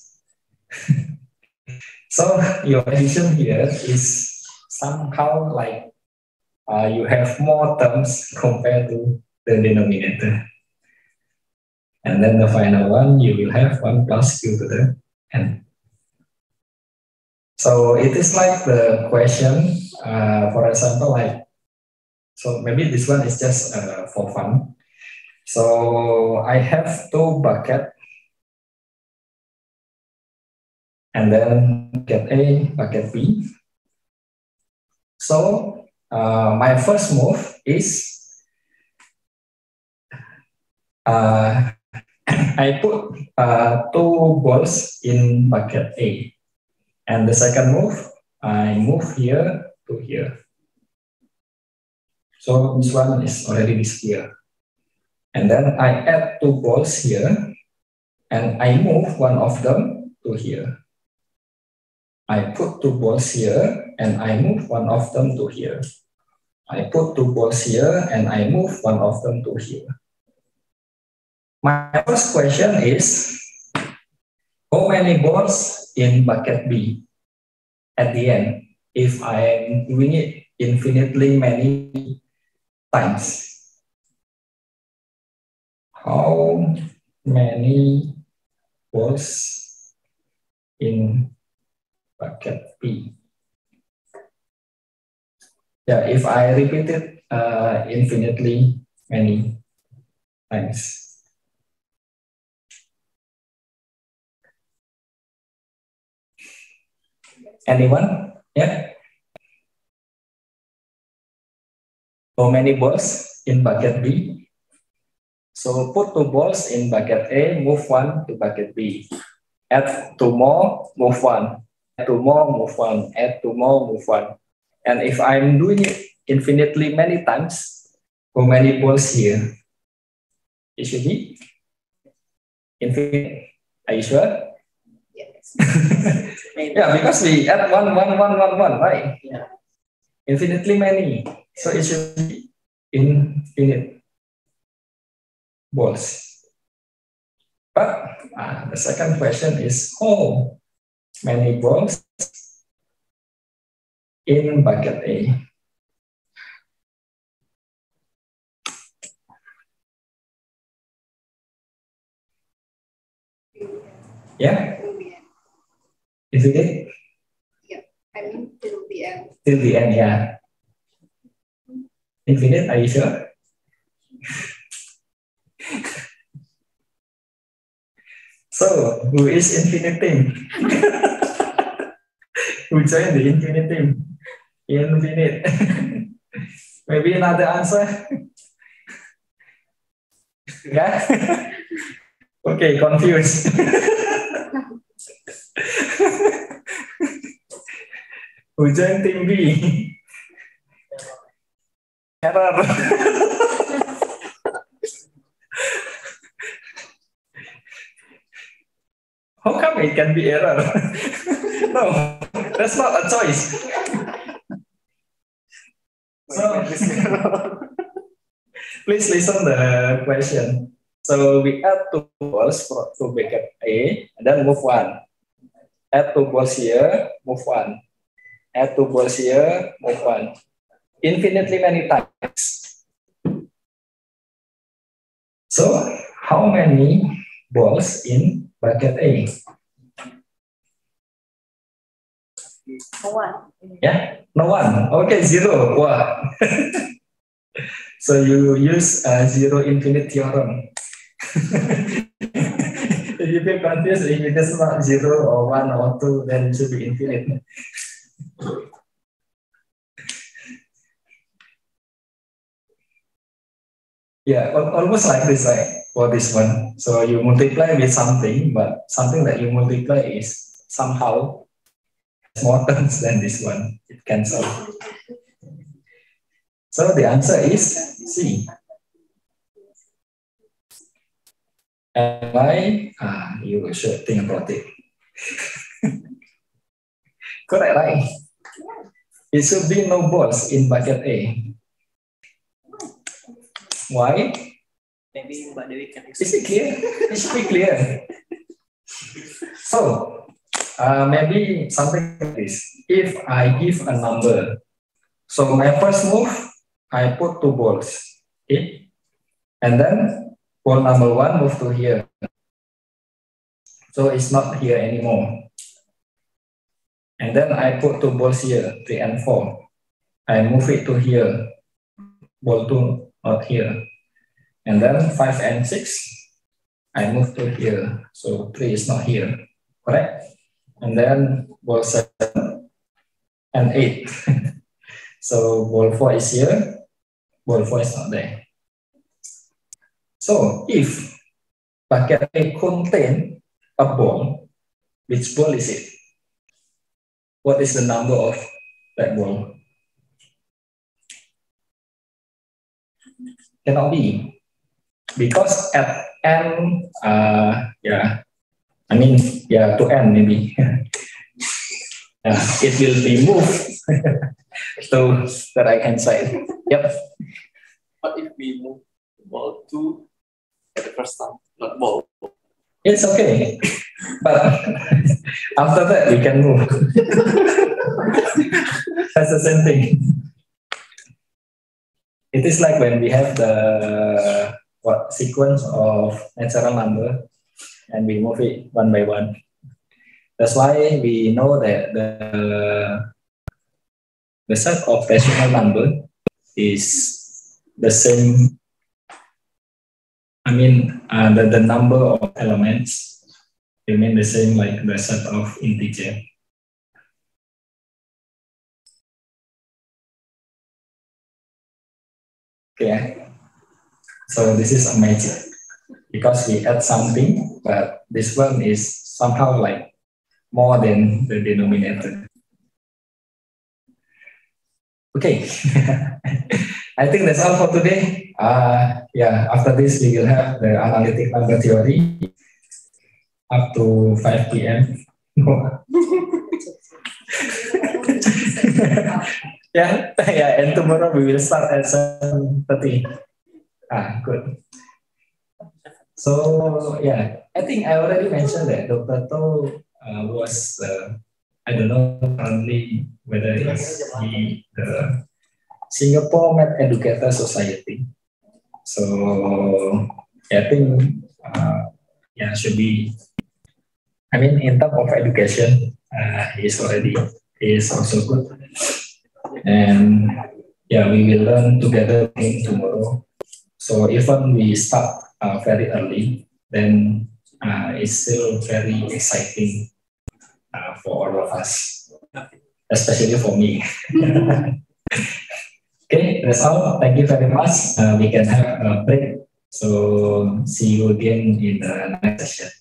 So your addition here is somehow like you have more terms compared to the denominator. And then the final one, you will have 1 plus q to the n. So it is like the question, for example, like, so maybe this one is just for fun. So I have 2 buckets, and then bucket A, bucket B. So my first move is I put 2 balls in bucket A. And the second move, I move here to here. So this one is already here. And then I add 2 balls here, and I move one of them to here. I put 2 balls here, and I move one of them to here. I put 2 balls here, and I move one of them to here. My first question is, how many balls in bucket B at the end if I am doing it infinitely many times? How many balls in bucket B? Yeah, if I repeat it infinitely many times. Anyone? Yeah. How many balls in bucket B? So put 2 balls in bucket A, move 1 to bucket B. Add 2 more, move 1. Add 2 more, move 1. Add 2 more, move 1. And if I'm doing it infinitely many times, how many balls here? It should be infinite. Are you sure? Yes. Yeah, because we add 1, 1, 1, 1, 1, right? Yeah. Infinitely many. So it should be infinite balls. But the second question is, how many balls in bucket A? Yeah? Infinite? Yeah, I mean till the end. Till the end, yeah. Infinite, are you sure? So, who is infinite team? Who joined the infinite team? Infinite. Maybe another answer? Yeah? Okay, confused. Who joined team B? Error. How come it can be error? No, that's not a choice. So, please listen the question. So we add 2 balls to bucket A, and then move 1. Add 2 balls here, move 1. Add 2 balls here, move 1. Infinitely many times. So how many balls in bucket A? No one. Yeah, no one. Okay, 0. Wow. So you use zero infinite theorem. If you feel confused, if it is not 0 or 1 or 2, then it should be infinite. Yeah, almost like this, right? For this one. So you multiply with something, but something that you multiply is somehow more terms than this one. It cancels. So the answer is C. And why? You should think about it. Correct, right? It should be no balls in bucket A. Why? Maybe Mbak Dewi can Is it clear? It should be clear. So, maybe something like this. If I give a number, so my first move, I put 2 balls, okay? And then ball number 1 move to here. So it's not here anymore. And then I put 2 balls here, 3 and 4. I move it to here, ball 2 not here. And then 5 and 6, I move to here. So 3 is not here, correct? And then ball 7 and 8. So ball 4 is here, ball 4 is not there. So if bucket A contain a ball, which ball is it? What is the number of that ball? Cannot be, because at n, to n maybe. It will be moved to the right hand side. Yep. What if we move the ball to the first time, not ball? It's okay, but after that we can move. That's the same thing. It is like when we have the sequence of natural number and we move it one by one. That's why we know that the set of rational number is the same. The number of elements remain the same like the set of integer. Okay, so this is a magic because we add something, but this one is somehow like more than the denominator. Okay, I think that's all for today. After this we will have the analytic number theory up to 5 p.m. And tomorrow we will start at 7:30. Good. So I think I already mentioned that Dr. To was I don't know currently whether it's the Singapore Math Educator Society. So I think should be. In terms of education, is also good. And we will learn together tomorrow. So even we start very early, then it's still very exciting for all of us, especially for me. Okay, that's all. Thank you very much. We can have a break. So see you again in the next session.